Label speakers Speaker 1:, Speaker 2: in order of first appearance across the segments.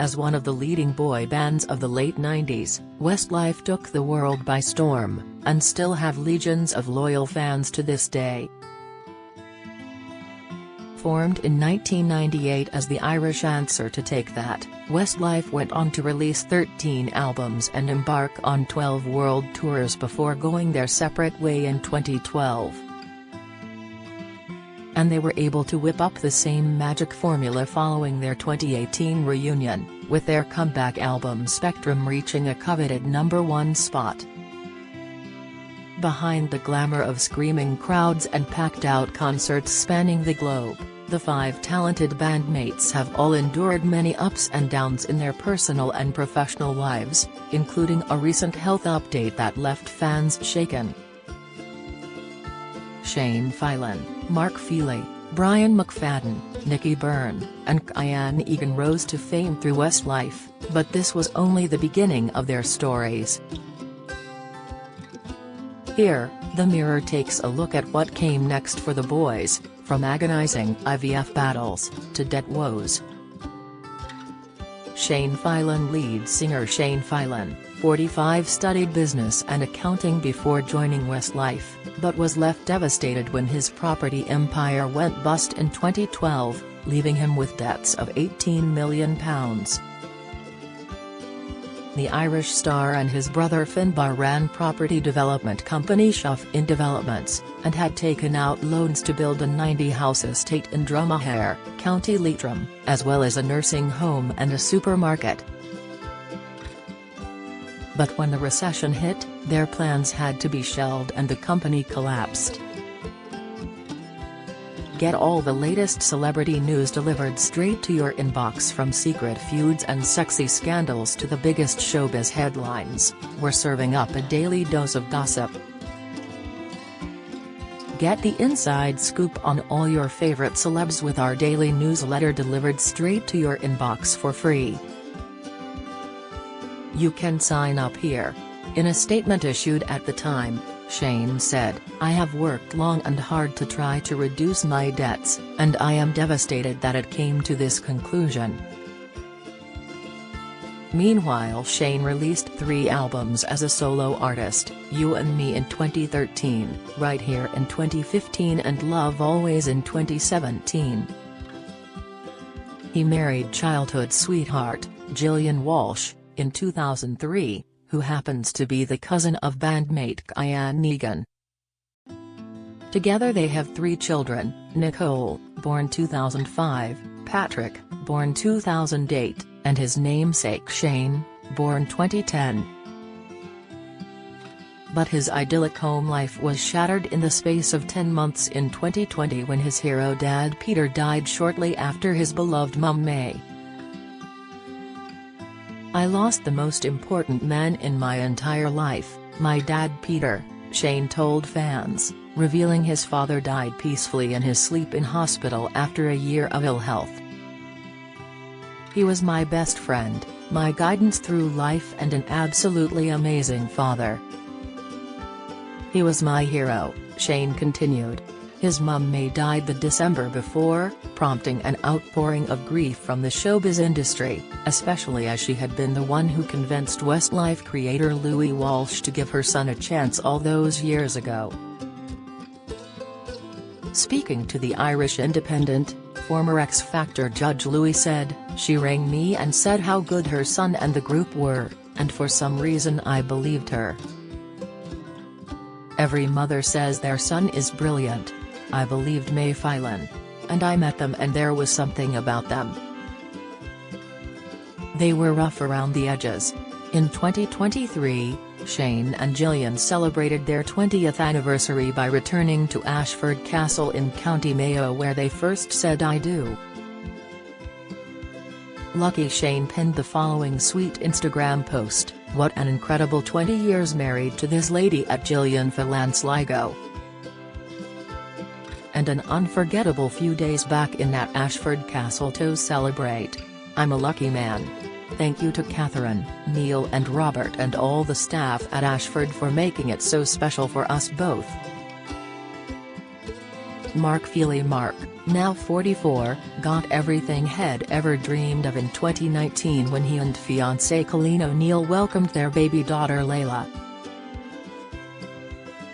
Speaker 1: As one of the leading boy bands of the late 90s, Westlife took the world by storm, and still have legions of loyal fans to this day. Formed in 1998 as the Irish answer to Take That, Westlife went on to release 13 albums and embark on 12 world tours before going their separate way in 2012. And they were able to whip up the same magic formula following their 2018 reunion, with their comeback album Spectrum reaching a coveted #1 spot. Behind the glamour of screaming crowds and packed-out concerts spanning the globe, the five talented bandmates have all endured many ups and downs in their personal and professional lives, including a recent health update that left fans shaken. Shane Filan, Mark Feely, Brian McFadden, Nicky Byrne, and Kian Egan rose to fame through Westlife, but this was only the beginning of their stories. Here, the Mirror takes a look at what came next for the boys, from agonizing IVF battles, to debt woes. Shane Filan lead singer Shane Filan, 45 studied business and accounting before joining Westlife, but was left devastated when his property empire went bust in 2012, leaving him with debts of £18 million. The Irish star and his brother Finbar ran property development company Shuff in Developments, and had taken out loans to build a 90-house estate in Dromahare, County Leitrim, as well as a nursing home and a supermarket. But when the recession hit, their plans had to be shelved and the company collapsed. Get all the latest celebrity news delivered straight to your inbox, from secret feuds and sexy scandals to the biggest showbiz headlines. We're serving up a daily dose of gossip. Get the inside scoop on all your favorite celebs with our daily newsletter delivered straight to your inbox for free. You can sign up here. In a statement issued at the time, Shane said, "I have worked long and hard to try to reduce my debts, and I am devastated that it came to this conclusion." Meanwhile, Shane released 3 albums as a solo artist, You and Me in 2013, Right Here in 2015 and Love Always in 2017. He married childhood sweetheart, Gillian Walsh, in 2003, who happens to be the cousin of bandmate Kian Egan. Together they have 3 children, Nicole, born 2005, Patrick, born 2008, and his namesake Shane, born 2010. But his idyllic home life was shattered in the space of 10 months in 2020 when his hero dad Peter died shortly after his beloved mum May. "I lost the most important man in my entire life, my dad Peter," Shane told fans, revealing his father died peacefully in his sleep in hospital after a year of ill health. "He was my best friend, my guidance through life and an absolutely amazing father. He was my hero," Shane continued. His mum May died the December before, prompting an outpouring of grief from the showbiz industry, especially as she had been the one who convinced Westlife creator Louis Walsh to give her son a chance all those years ago. Speaking to the Irish Independent, former X Factor judge Louis said, "She rang me and said how good her son and the group were, and for some reason I believed her. Every mother says their son is brilliant. I believed May Filan. And I met them and there was something about them. They were rough around the edges." In 2023, Shane and Gillian celebrated their 20th anniversary by returning to Ashford Castle in County Mayo, where they first said "I do." Lucky Shane penned the following sweet Instagram post: "What an incredible 20 years married to this lady at Gillian Filan Sligo. And an unforgettable few days back in that Ashford Castle to celebrate. I'm a lucky man. Thank you to Catherine, Neil and Robert and all the staff at Ashford for making it so special for us both." Mark Feely. Mark, now 44, got everything he'd ever dreamed of in 2019 when he and fiancée Colleen O'Neill welcomed their baby daughter Layla.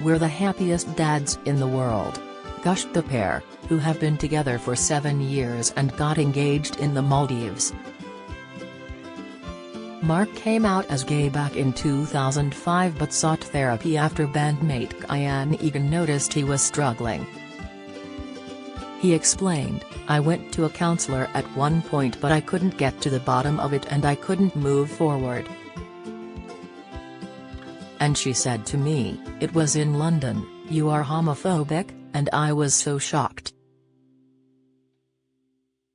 Speaker 1: "We're the happiest dads in the world," gushed the pair, who have been together for 7 years and got engaged in the Maldives. Mark came out as gay back in 2005 but sought therapy after bandmate Kyan Egan noticed he was struggling. He explained, "I went to a counselor at one point but I couldn't get to the bottom of it and I couldn't move forward. And she said to me, 'It was in London, you are homophobic,' and I was so shocked.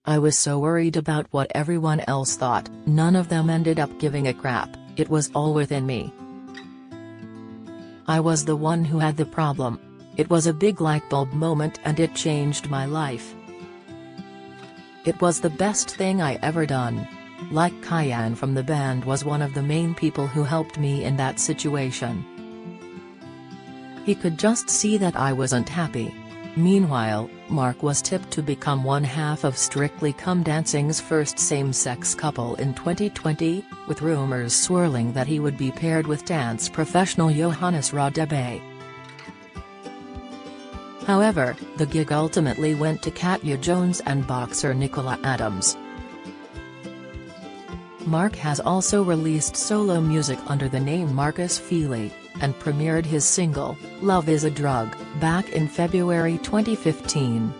Speaker 1: I was so worried about what everyone else thought. None of them ended up giving a crap, it was all within me. I was the one who had the problem. It was a big light bulb moment and it changed my life. It was the best thing I ever done." Like Kyan from the band was one of the main people who helped me in that situation. He could just see that I wasn't happy. Meanwhile, Mark was tipped to become one half of Strictly Come Dancing's first same-sex couple in 2020, with rumors swirling that he would be paired with dance professional Johannes Radebe. However, the gig ultimately went to Katya Jones and boxer Nicola Adams. Mark has also released solo music under the name Marcus Feely, and premiered his single, "Love Is a Drug," back in February 2015.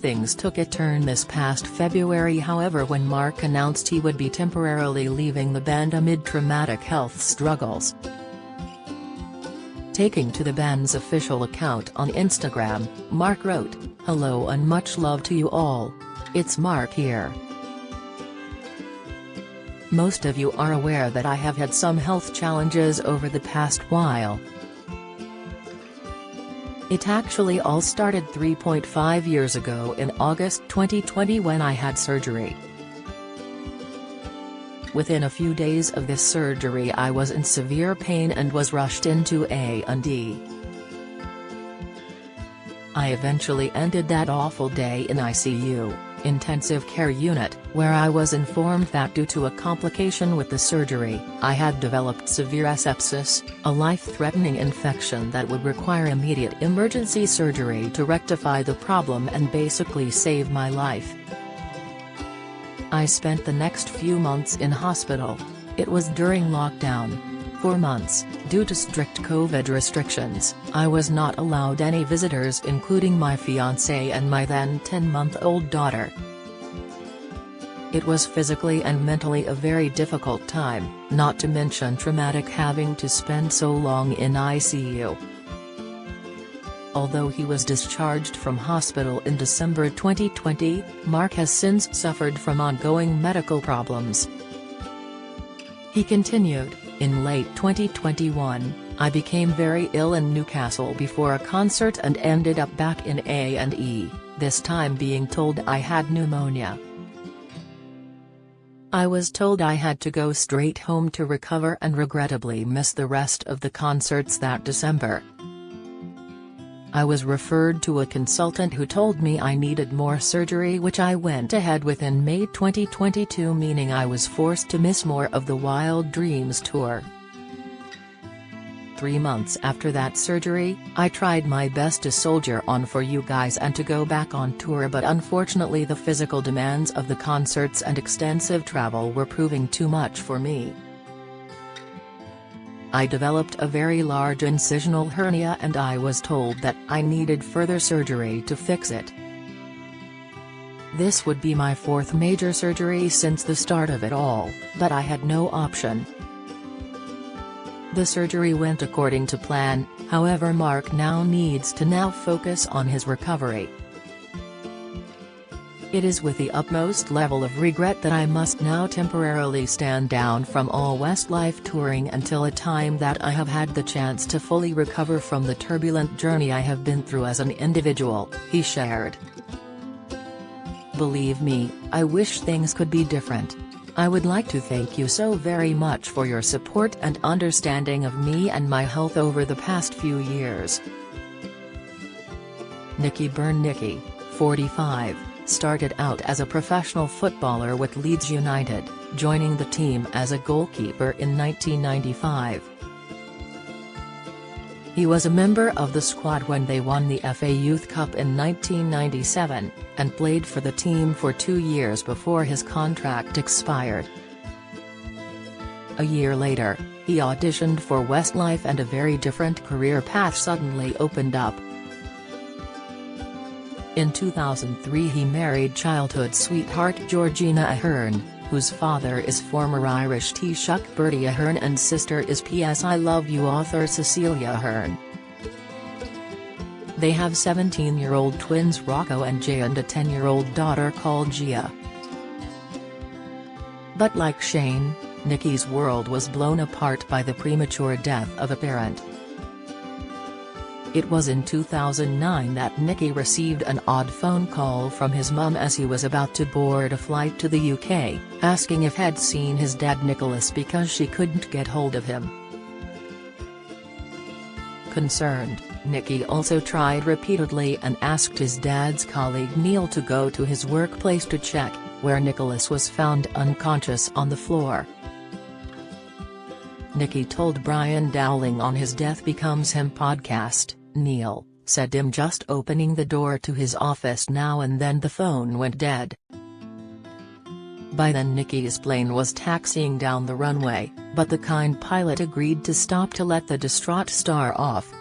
Speaker 1: Things took a turn this past February however when Mark announced he would be temporarily leaving the band amid traumatic health struggles. Taking to the band's official account on Instagram, Mark wrote, "Hello and much love to you all. It's Mark here. Most of you are aware that I have had some health challenges over the past while. It actually all started 3.5 years ago in August 2020 when I had surgery. Within a few days of this surgery I was in severe pain and was rushed into A&E. I eventually ended that awful day in ICU, intensive care unit, where I was informed that due to a complication with the surgery, I had developed severe sepsis, a life-threatening infection that would require immediate emergency surgery to rectify the problem and basically save my life. I spent the next few months in hospital. It was during lockdown. For months, due to strict COVID restrictions, I was not allowed any visitors including my fiancé and my then 10-month-old daughter. It was physically and mentally a very difficult time, not to mention traumatic having to spend so long in ICU. Although he was discharged from hospital in December 2020, Mark has since suffered from ongoing medical problems. He continued, "In late 2021, I became very ill in Newcastle before a concert and ended up back in A&E, this time being told I had pneumonia. I was told I had to go straight home to recover and regrettably missed the rest of the concerts that December. I was referred to a consultant who told me I needed more surgery which I went ahead with in May 2022 meaning I was forced to miss more of the Wild Dreams tour. 3 months after that surgery, I tried my best to soldier on for you guys and to go back on tour but unfortunately the physical demands of the concerts and extensive travel were proving too much for me. I developed a very large incisional hernia and I was told that I needed further surgery to fix it. This would be my 4th major surgery since the start of it all, but I had no option. The surgery went according to plan, however Mark now needs to focus on his recovery. It is with the utmost level of regret that I must now temporarily stand down from all Westlife touring until a time that I have had the chance to fully recover from the turbulent journey I have been through as an individual," he shared. "Believe me, I wish things could be different. I would like to thank you so very much for your support and understanding of me and my health over the past few years. Nicky Nicky, 45, started out as a professional footballer with Leeds United, joining the team as a goalkeeper in 1995. He was a member of the squad when they won the FA Youth Cup in 1997, and played for the team for 2 years before his contract expired. A year later, he auditioned for Westlife and a very different career path suddenly opened up. In 2003 he married childhood sweetheart Georgina Ahern, whose father is former Irish Taoiseach Bertie Ahern and sister is P.S. I Love You author Cecilia Ahern. They have 17-year-old twins Rocco and Jay and a 10-year-old daughter called Gia. But like Shane, Nicky's world was blown apart by the premature death of a parent. It was in 2009 that Nicky received an odd phone call from his mum as he was about to board a flight to the UK, asking if he'd seen his dad Nicholas because she couldn't get hold of him. Concerned, Nicky also tried repeatedly and asked his dad's colleague Neil to go to his workplace to check, where Nicholas was found unconscious on the floor. Nicky told Brian Dowling on his Death Becomes Him podcast, Neil said him just opening the door to his office now and then the phone went dead. By then Nicky's plane was taxiing down the runway, but the kind pilot agreed to stop to let the distraught star off.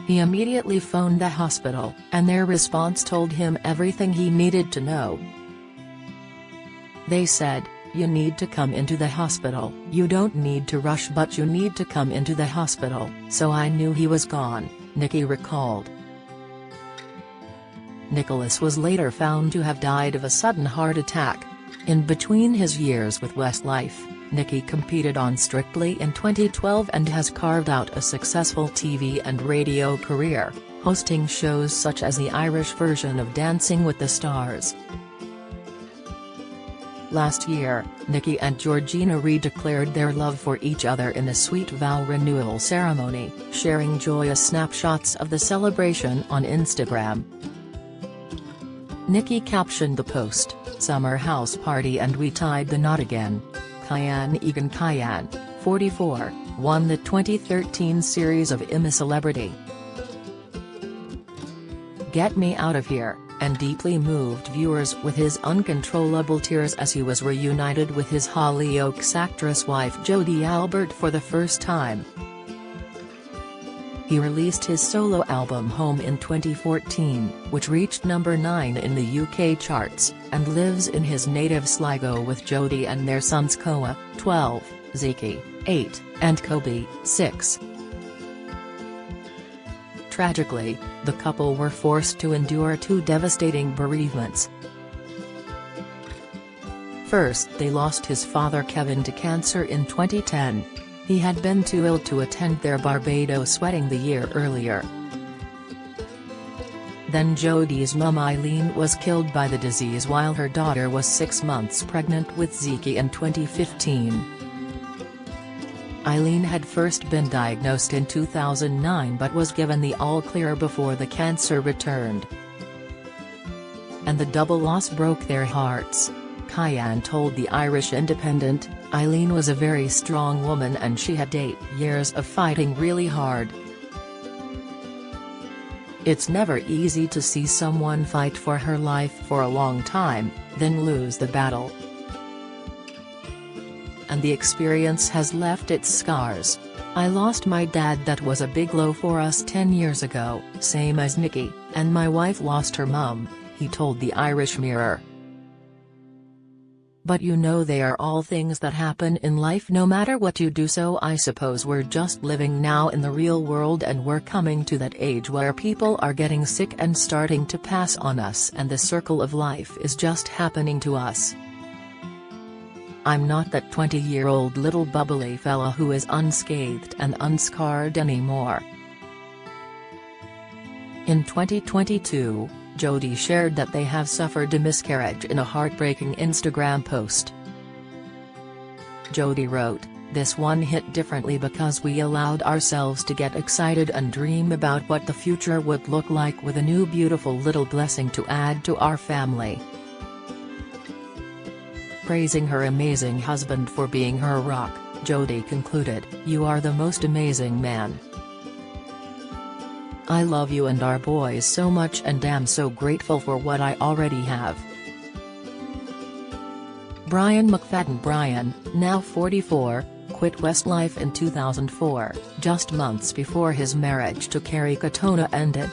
Speaker 1: He immediately phoned the hospital, and their response told him everything he needed to know. They said, "You need to come into the hospital. You don't need to rush but you need to come into the hospital." So I knew he was gone, Nicky recalled. Nicholas was later found to have died of a sudden heart attack. In between his years with Westlife, Nicky competed on Strictly in 2012 and has carved out a successful TV and radio career, hosting shows such as the Irish version of Dancing with the Stars. Last year, Nicky and Georgina redeclared their love for each other in a sweet vow renewal ceremony, sharing joyous snapshots of the celebration on Instagram. Nicky captioned the post, "Summer house party and we tied the knot again." Kyan, 44, won the 2013 series of I'm a Celebrity. "Get me out of here," and deeply moved viewers with his uncontrollable tears as he was reunited with his Hollyoaks actress wife Jodie Albert for the first time. He released his solo album Home in 2014, which reached number 9 in the UK charts, and lives in his native Sligo with Jodie and their sons Koa, 12, Zeke, 8, and Kobe, 6. Tragically, the couple were forced to endure 2 devastating bereavements. First, they lost his father Kevin to cancer in 2010. He had been too ill to attend their Barbados wedding the year earlier. Then Jodie's mum Eileen was killed by the disease while her daughter was 6 months pregnant with Zeke in 2015. Eileen had first been diagnosed in 2009 but was given the all-clear before the cancer returned. And the double loss broke their hearts. Kyan told the Irish Independent, "Eileen was a very strong woman and she had 8 years of fighting really hard. It's never easy to see someone fight for her life for a long time, then lose the battle. And the experience has left its scars. I lost my dad, that was a big blow for us 10 years ago, same as Nicky, and my wife lost her mum," he told the Irish Mirror. "But you know they are all things that happen in life no matter what you do, so I suppose we're just living now in the real world and we're coming to that age where people are getting sick and starting to pass on us and the circle of life is just happening to us. I'm not that 20-year-old little bubbly fella who is unscathed and unscarred anymore." In 2022, Jodie shared that they have suffered a miscarriage in a heartbreaking Instagram post. Jodie wrote, This one hit differently because we allowed ourselves to get excited and dream about what the future would look like with a new beautiful little blessing to add to our family. Praising her amazing husband for being her rock, Jodi concluded, "You are the most amazing man. I love you and our boys so much and am so grateful for what I already have." Brian McFadden Brian, now 44, quit Westlife in 2004, just months before his marriage to Carrie Katona ended.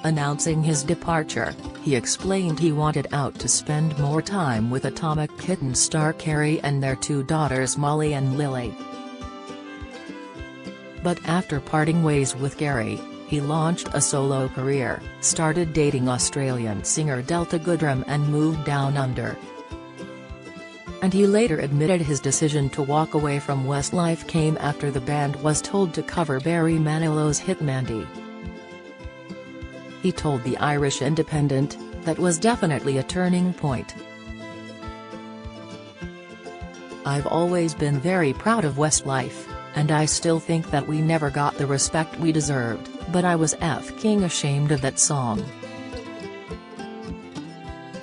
Speaker 1: Announcing his departure, he explained he wanted out to spend more time with Atomic Kitten star Carrie and their two daughters Molly and Lily. But after parting ways with Carrie, he launched a solo career, started dating Australian singer Delta Goodrem and moved down under. And he later admitted his decision to walk away from Westlife came after the band was told to cover Barry Manilow's hit Mandy. He told the Irish Independent, "That was definitely a turning point. I've always been very proud of Westlife, and I still think that we never got the respect we deserved, but I was f***ing ashamed of that song.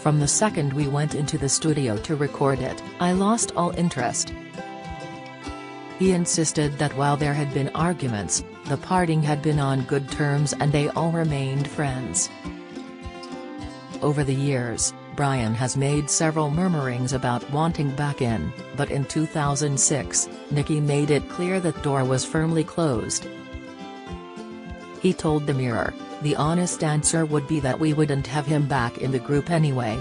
Speaker 1: From the second we went into the studio to record it, I lost all interest." He insisted that while there had been arguments, the parting had been on good terms and they all remained friends. Over the years, Brian has made several murmurings about wanting back in, but in 2006, Nikki made it clear that door was firmly closed. He told the Mirror, "The honest answer would be that we wouldn't have him back in the group anyway.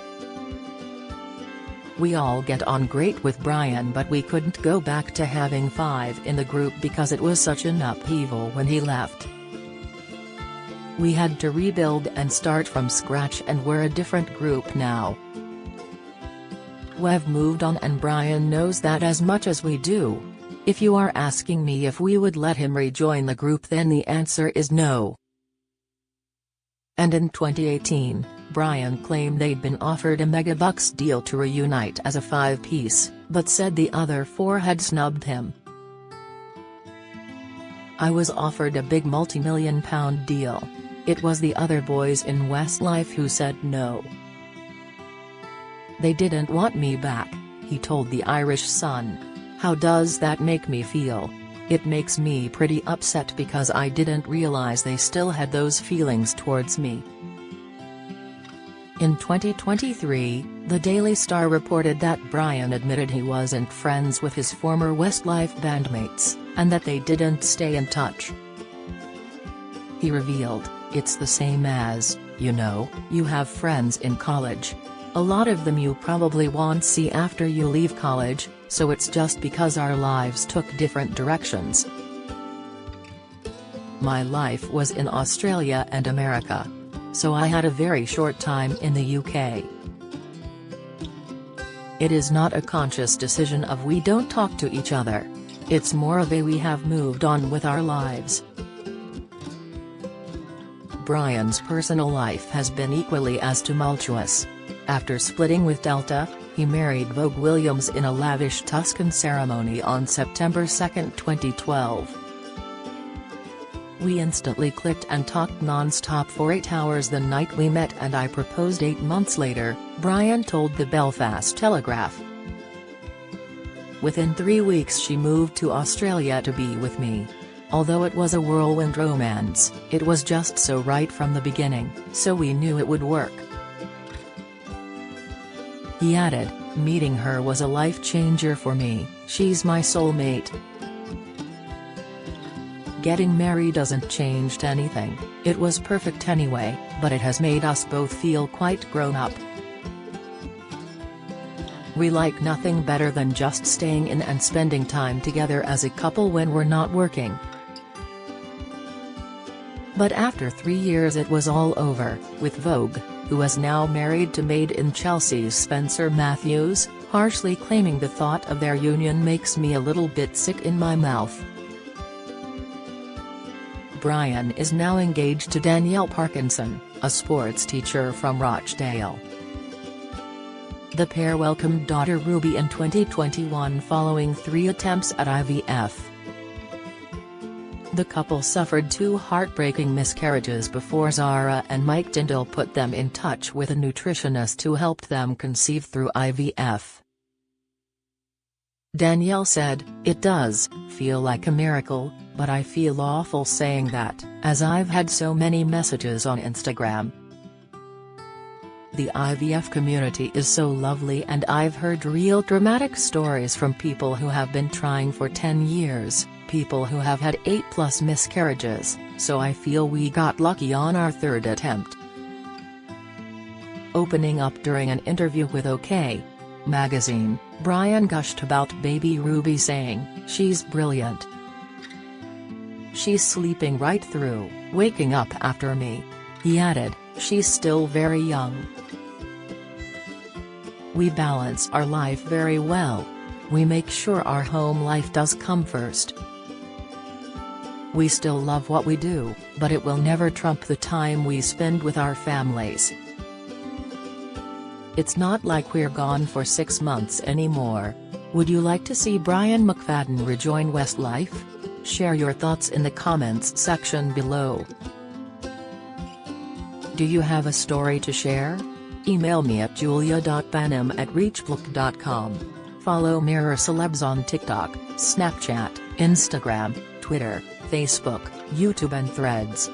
Speaker 1: We all get on great with Brian, but we couldn't go back to having 5 in the group because it was such an upheaval when he left. We had to rebuild and start from scratch and we're a different group now. We've moved on and Brian knows that as much as we do. If you are asking me if we would let him rejoin the group, then the answer is no." And in 2018, Brian claimed they'd been offered a megabucks deal to reunite as a 5-piece, but said the other 4 had snubbed him. "I was offered a big multi-million-pound deal. It was the other boys in Westlife who said no. They didn't want me back," he told the Irish Sun. "How does that make me feel? It makes me pretty upset because I didn't realize they still had those feelings towards me." In 2023, the Daily Star reported that Brian admitted he wasn't friends with his former Westlife bandmates, and that they didn't stay in touch. He revealed, "It's the same as, you have friends in college. A lot of them you probably won't see after you leave college, so it's just because our lives took different directions. My life was in Australia and America. So I had a very short time in the UK. It is not a conscious decision of we don't talk to each other. It's more of a we have moved on with our lives." Brian's personal life has been equally as tumultuous. After splitting with Delta, he married Vogue Williams in a lavish Tuscan ceremony on September 2, 2012. "We instantly clicked and talked non-stop for 8 hours the night we met and I proposed 8 months later," Brian told the Belfast Telegraph. "Within 3 weeks she moved to Australia to be with me. Although it was a whirlwind romance, it was just so right from the beginning, so we knew it would work." He added, "Meeting her was a life changer for me, she's my soulmate. Getting married doesn't change anything, it was perfect anyway, but it has made us both feel quite grown up. We like nothing better than just staying in and spending time together as a couple when we're not working." But after 3 years it was all over, with Vogue, who is now married to Made in Chelsea's Spencer Matthews, harshly claiming the thought of their union makes me a little bit sick in my mouth. Brian is now engaged to Danielle Parkinson, a sports teacher from Rochdale. The pair welcomed daughter Ruby in 2021 following 3 attempts at IVF. The couple suffered 2 heartbreaking miscarriages before Zara and Mike Dindal put them in touch with a nutritionist who helped them conceive through IVF. Danielle said, "It does feel like a miracle, but I feel awful saying that, as I've had so many messages on Instagram. The IVF community is so lovely and I've heard real dramatic stories from people who have been trying for 10 years, people who have had 8+ miscarriages, so I feel we got lucky on our 3rd attempt." Opening up during an interview with OK! Magazine, Brian gushed about baby Ruby saying, "She's brilliant. She's sleeping right through, waking up after me." He added, "She's still very young. We balance our life very well. We make sure our home life does come first. We still love what we do, but it will never trump the time we spend with our families. It's not like we're gone for 6 months anymore." Would you like to see Brian McFadden rejoin Westlife? Share your thoughts in the comments section below. Do you have a story to share? Email me at julia.banham@reachbook.com. Follow Mirror Celebs on TikTok, Snapchat, Instagram, Twitter, Facebook, YouTube and Threads.